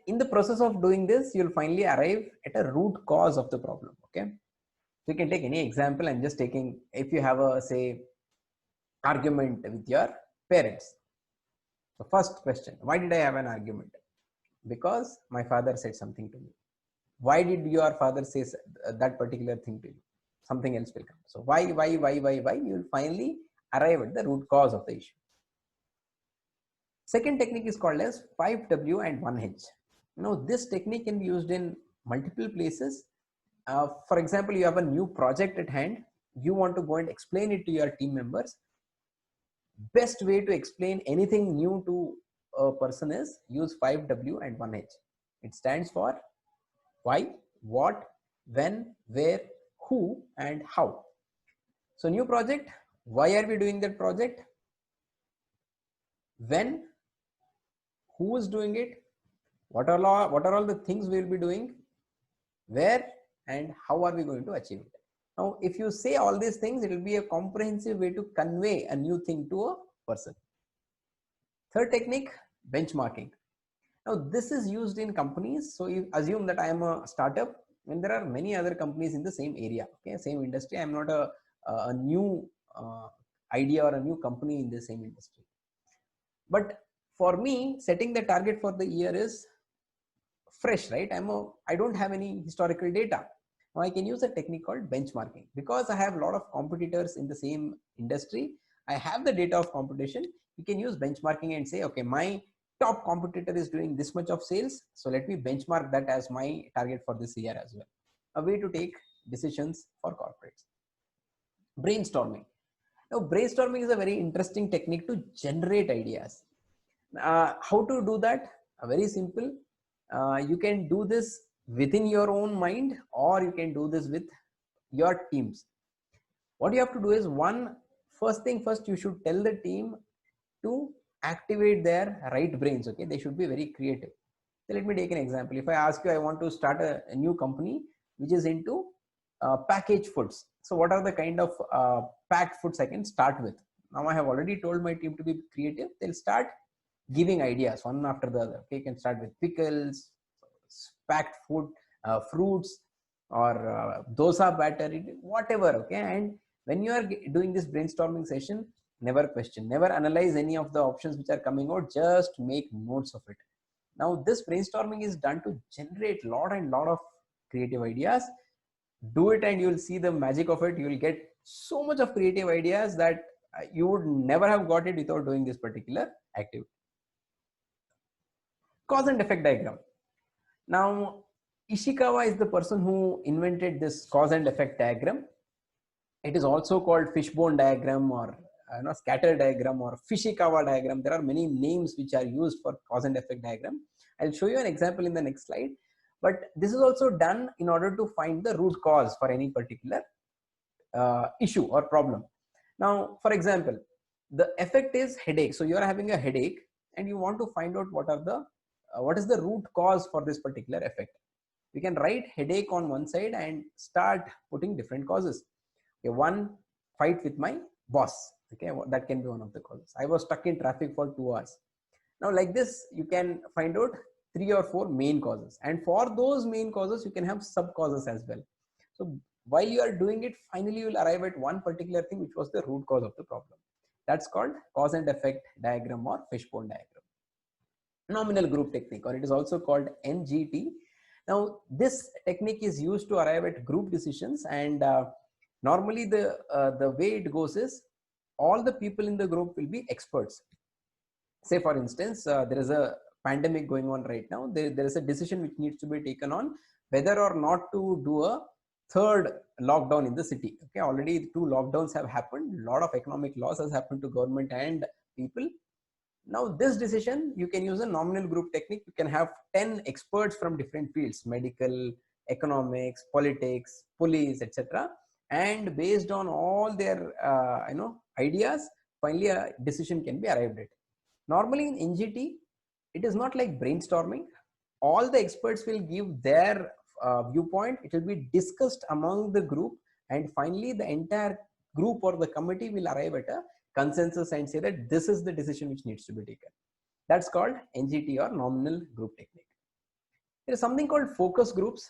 In the process of doing this, you'll finally arrive at a root cause of the problem. Okay, so you can take any example. I'm just taking, if you have a, say, argument with your parents. So first question, why did I have an argument? Because my father said something to me. Why did your father say that particular thing to you? Something else will come. So why? You will finally arrive at the root cause of the issue. Second technique is called as 5W and 1H. Now this technique can be used in multiple places. For example, you have a new project at hand. You want to go and explain it to your team members. Best way to explain anything new to a person is use 5W and 1H. It stands for why, what, when, where, who, and how. So new project, why are we doing that project? When, who is doing it, what are all the things we will be doing, where and how are we going to achieve it. Now, if you say all these things, it will be a comprehensive way to convey a new thing to a person. Third technique, benchmarking. Now, this is used in companies. So you assume that I am a startup and there are many other companies in the same area, okay, same industry. I am not a new idea or a new company in the same industry. But for me, setting the target for the year is fresh, right? I don't have any historical data. Now I can use a technique called benchmarking because I have a lot of competitors in the same industry. I have the data of competition. You can use benchmarking and say, okay, my top competitor is doing this much of sales. So let me benchmark that as my target for this year as well. A way to take decisions for corporates. Brainstorming. Now, brainstorming is a very interesting technique to generate ideas. How to do that? Very simple. You can do this within your own mind, or you can do this with your teams. What you have to do is, first thing first, you should tell the team to activate their right brains. Okay, they should be very creative. So let me take an example. If I ask you, I want to start a new company which is into packaged foods. So what are the kind of packed foods I can start with? Now I have already told my team to be creative. They'll start giving ideas one after the other. Okay, you can start with pickles, packed food, fruits, or dosa batter, whatever. Okay, and when you are doing this brainstorming session, never question, never analyze any of the options which are coming out. Just make notes of it. Now this brainstorming is done to generate lot of creative ideas. Do it and you will see the magic of it. You will get so much of creative ideas that you would never have got it without doing this particular activity. Cause and effect diagram. Now, Ishikawa is the person who invented this cause and effect diagram. It is also called fishbone diagram, or scatter diagram, or Ishikawa diagram. There are many names which are used for cause and effect diagram. I'll show you an example in the next slide. But this is also done in order to find the root cause for any particular issue or problem. Now, for example, the effect is headache. So you are having a headache and you want to find out what is the root cause for this particular effect. We can write headache on one side and start putting different causes. Okay, one, fight with my boss. Okay, that can be one of the causes. I was stuck in traffic for 2 hours. Now, like this, you can find out 3 or 4 main causes, and for those main causes, you can have sub causes as well. So while you are doing it, finally you will arrive at one particular thing which was the root cause of the problem. That's called cause and effect diagram or fishbone diagram. Nominal group technique, or it is also called NGT. Now this technique is used to arrive at group decisions, and normally the way it goes is all the people in the group will be experts. Say for instance, there is a pandemic going on right now. There is a decision which needs to be taken on whether or not to do a third lockdown in the city. Okay, already 2 lockdowns have happened. A lot of economic loss has happened to government and people. Now this decision, you can use a nominal group technique. You can have 10 experts from different fields: medical, economics, politics, police, etc. And based on all their ideas, finally a decision can be arrived at. Normally in NGT, it is not like brainstorming. All the experts will give their viewpoint. It will be discussed among the group, and finally the entire group or the committee will arrive at a consensus and say that this is the decision which needs to be taken. That's called NGT, or nominal group technique. There is something called focus groups.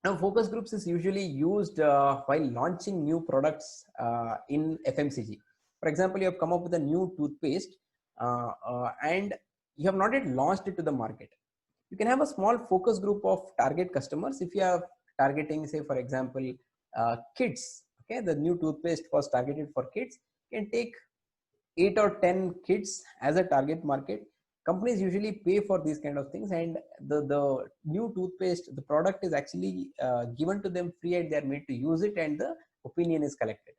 Now focus groups is usually used while launching new products in FMCG. For example, you have come up with a new toothpaste and you have not yet launched it to the market. You can have a small focus group of target customers. If you are targeting, say for example, kids, okay, the new toothpaste was targeted for kids, you can take 8 or 10 kids as a target market. Companies usually pay for these kind of things, and the new toothpaste, the product is actually given to them free, and they are made to use it, and the opinion is collected,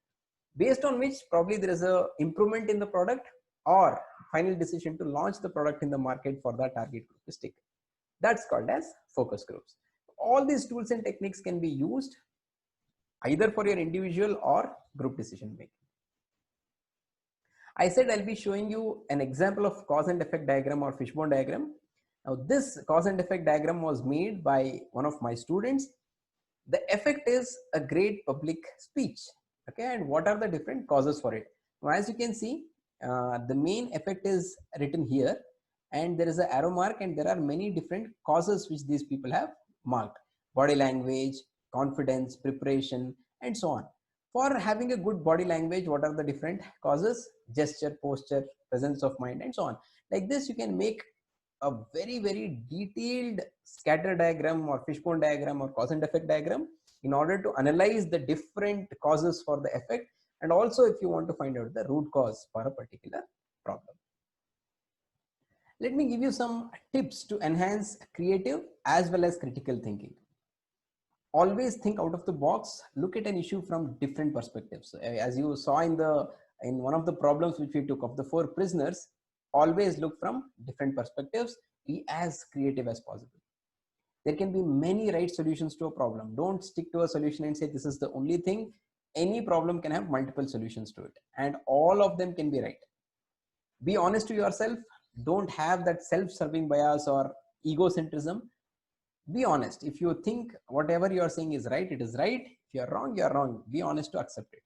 based on which probably there is a improvement in the product, or final decision to launch the product in the market for that target group is taken. That's called as focus groups. All these tools and techniques can be used either for your individual or group decision making. I said I'll be showing you an example of cause and effect diagram or fishbone diagram. Now this cause and effect diagram was made by one of my students. The effect is a great public speech. Okay, and what are the different causes for it? Now, as you can see, the main effect is written here, and there is an arrow mark, and there are many different causes which these people have marked: body language, confidence, preparation, and so on. For having a good body language, what are the different causes? Gesture, posture, presence of mind, and so on. Like this, you can make a very detailed scatter diagram or fishbone diagram or cause and effect diagram in order to analyze the different causes for the effect, and also if you want to find out the root cause for a particular problem. Let me give you some tips to enhance creative as well as critical thinking. Always think out of the box, look at an issue from different perspectives. As you saw in one of the problems which we took of the four prisoners, always look from different perspectives, be as creative as possible. There can be many right solutions to a problem. Don't stick to a solution and say this is the only thing. Any problem can have multiple solutions to it, and all of them can be right. Be honest to yourself. Don't have that self-serving bias or egocentrism. Be honest. If you think whatever you are saying is right, it is right. If you are wrong, you are wrong. Be honest to accept it.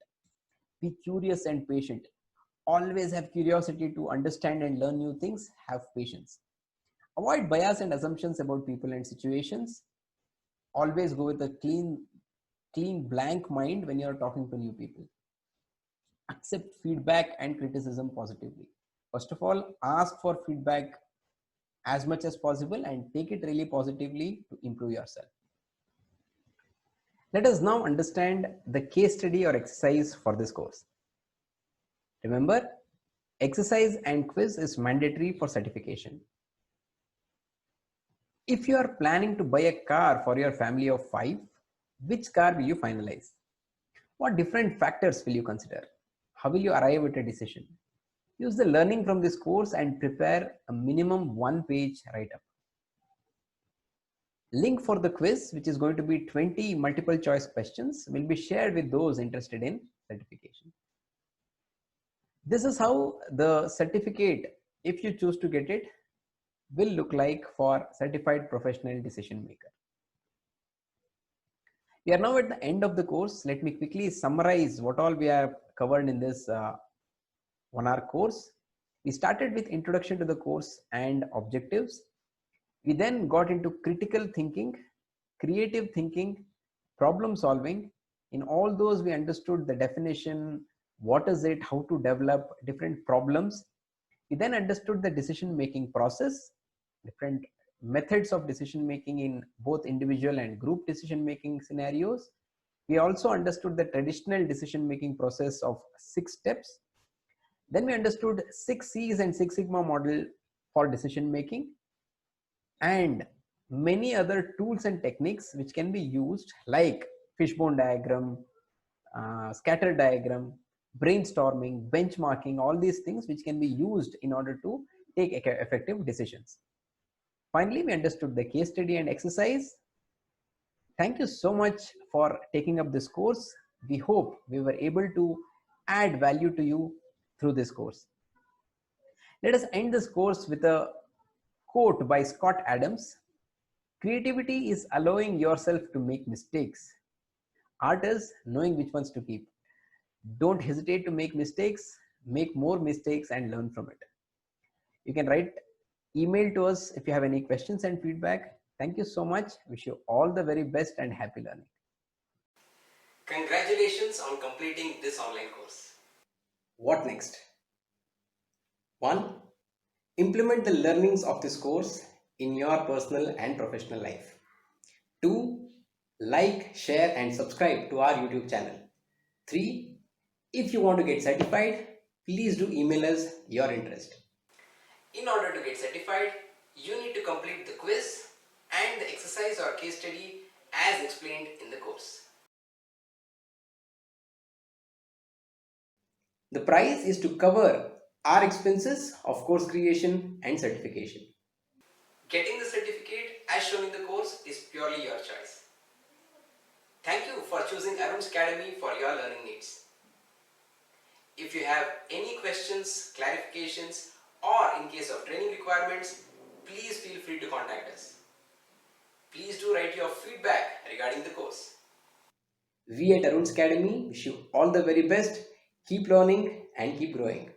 Be curious and patient. Always have curiosity to understand and learn new things. Have patience. Avoid bias and assumptions about people and situations. Always go with a clean blank mind when you are talking to new people. Accept feedback and criticism positively. First of all, ask for feedback as much as possible and take it really positively to improve yourself. Let us now understand the case study or exercise for this course. Remember, exercise and quiz is mandatory for certification. If you are planning to buy a car for your family of 5, which car will you finalize? What different factors will you consider? How will you arrive at a decision? Use the learning from this course and prepare a minimum 1-page write-up. Link for the quiz, which is going to be 20 multiple choice questions, will be shared with those interested in certification. This is how the certificate, if you choose to get it, will look like for certified professional decision maker. We are now at the end of the course. Let me quickly summarize what all we have covered in this 1-hour course. We started with introduction to the course and objectives. We then got into critical thinking, creative thinking, problem solving. In all those, we understood the definition, what is it, how to develop different problems. We then understood the decision making process, different methods of decision making in both individual and group decision making scenarios. We also understood the traditional decision making process of 6 steps. Then we understood 6 C's and 6 Sigma model for decision making, and many other tools and techniques which can be used, like fishbone diagram, scatter diagram, brainstorming, benchmarking, all these things which can be used in order to take effective decisions. Finally, we understood the case study and exercise. Thank you so much for taking up this course. We hope we were able to add value to you through this course. Let us end this course with a quote by Scott Adams. Creativity is allowing yourself to make mistakes. Art is knowing which ones to keep. Don't hesitate to make mistakes, make more mistakes and learn from it. You can write email to us if you have any questions and feedback. Thank you so much. Wish you all the very best and happy learning. Congratulations on completing this online course. What next? 1. Implement the learnings of this course in your personal and professional life. 2. Like, share and subscribe to our YouTube channel. 3. If you want to get certified, please do email us your interest. In order to get certified, you need to complete the quiz and the exercise or case study as explained in the course. The price is to cover our expenses of course creation and certification. Getting the certificate as shown in the course is purely your choice. Thank you for choosing Arun's Academy for your learning needs. If you have any questions, clarifications, or in case of training requirements, please feel free to contact us. Please do write your feedback regarding the course. We at Arun's Academy wish you all the very best. Keep learning and keep growing.